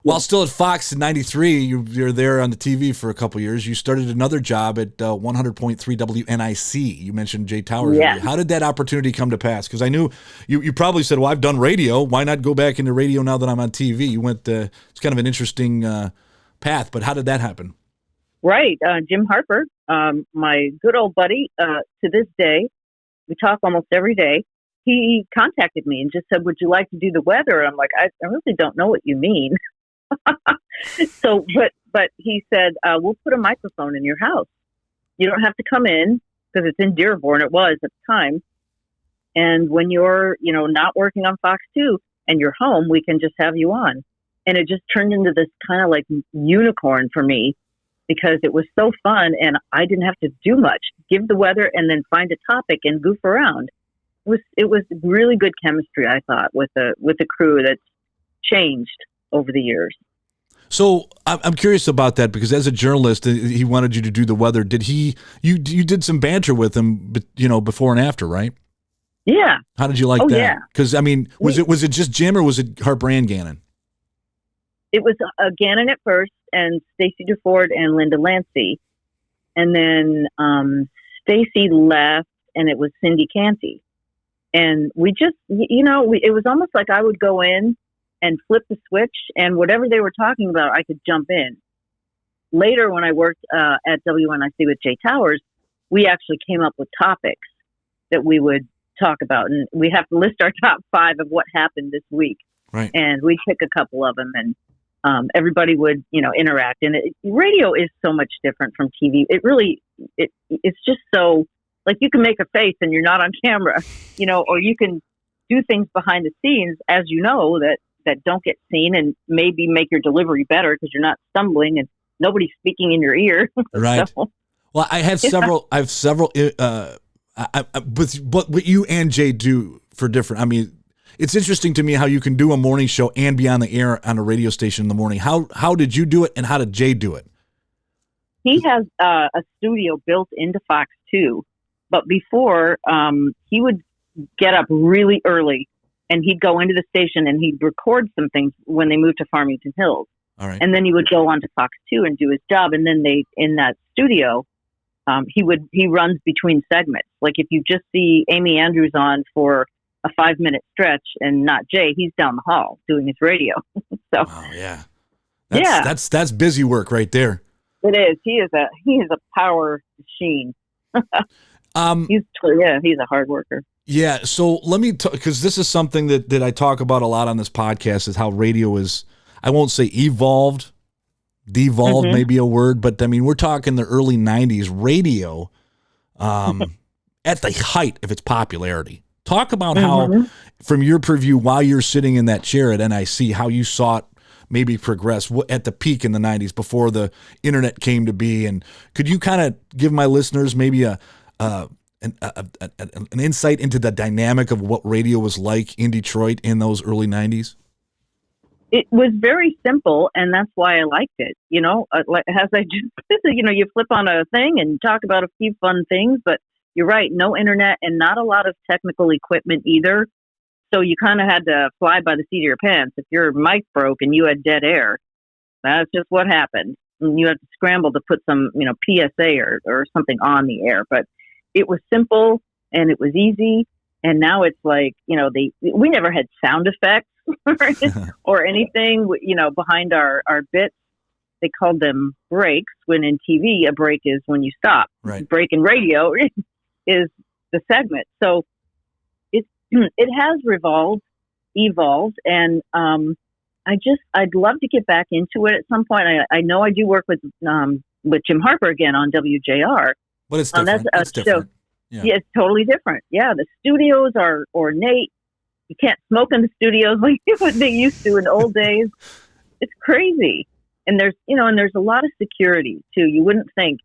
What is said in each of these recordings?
While still at Fox in 93, you're there on the TV for a couple years. You started another job at 100.3 WNIC. You mentioned Jay Towers. Yeah. How did that opportunity come to pass? Because I knew you probably said, well, I've done radio. Why not go back into radio now that I'm on TV? You went, it's kind of an interesting path, but how did that happen? Right. Jim Harper, my good old buddy, to this day, we talk almost every day. He contacted me and just said, would you like to do the weather? And I'm like, I really don't know what you mean. So, but he said, we'll put a microphone in your house. You don't have to come in because it's in Dearborn. It was at the time. And when you're, not working on Fox 2 and you're home, we can just have you on. And it just turned into this kind of like unicorn for me because it was so fun and I didn't have to do much, give the weather and then find a topic and goof around. It was really good chemistry, I thought, with the crew that's changed over the years. So I'm curious about that because as a journalist, he wanted you to do the weather. Did you did some banter with him, before and after, right? Yeah. How did you like that? Yeah. Because was it just Jim or was it Harper and Gannon? It was Gannon at first and Stacey DeFord and Linda Lancey. And then Stacey left and it was Cindy Canty. And we just, it was almost like I would go in and flip the switch and whatever they were talking about, I could jump in. Later, when I worked at WNIC with Jay Towers, we actually came up with topics that we would talk about. And we have to list our top 5 of what happened this week. Right. And we'd pick a couple of them and everybody would, interact. And radio is so much different from TV. It really, it's just so, like you can make a face and you're not on camera, or you can do things behind the scenes, as that don't get seen and maybe make your delivery better because you're not stumbling and nobody's speaking in your ear. Right. So, well, I have several, what you and Jay do for different, it's interesting to me how you can do a morning show and be on the air on a radio station in the morning. How did you do it and how did Jay do it? He has a studio built into Fox 2, but before he would get up really early and he'd go into the station and he'd record some things when they moved to Farmington Hills. All right. And then he would go on to Fox 2 and do his job. And then in that studio, he runs between segments. Like if you just see Amy Andrews on for a 5-minute stretch and not Jay, he's down the hall doing his radio. So, oh yeah. That's busy work right there. It is. He is a power machine. He's a hard worker. Yeah, so let me because this is something that I talk about a lot on this podcast is how radio is, I won't say evolved, devolved may be a word, but we're talking the early 90s radio at the height of its popularity. Talk about how, from your purview, while you're sitting in that chair at NIC, how you saw it maybe progress at the peak in the 90s before the internet came to be. And could you kind of give my listeners maybe an insight into the dynamic of what radio was like in Detroit in those early 90s? It was very simple, and that's why I liked it. As I just, you flip on a thing and talk about a few fun things, but you're right, no internet and not a lot of technical equipment either. So you kind of had to fly by the seat of your pants. If your mic broke and you had dead air, that's just what happened. And you had to scramble to put some, PSA or something on the air. But it was simple and it was easy. And now it's like, we never had sound effects or anything, behind our bits. They called them breaks, when in TV, a break is when you stop. Right. Break in radio is the segment. So it has evolved. And I'd love to get back into it at some point. I know I do work with Jim Harper again on WJR. But it's different. That's a show. Yeah, it's totally different. Yeah, the studios are ornate. You can't smoke in the studios like what they used to in old days. It's crazy. And there's a lot of security too. You wouldn't think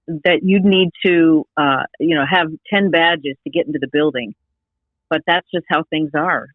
that you'd need to, have 10 badges to get into the building, but that's just how things are.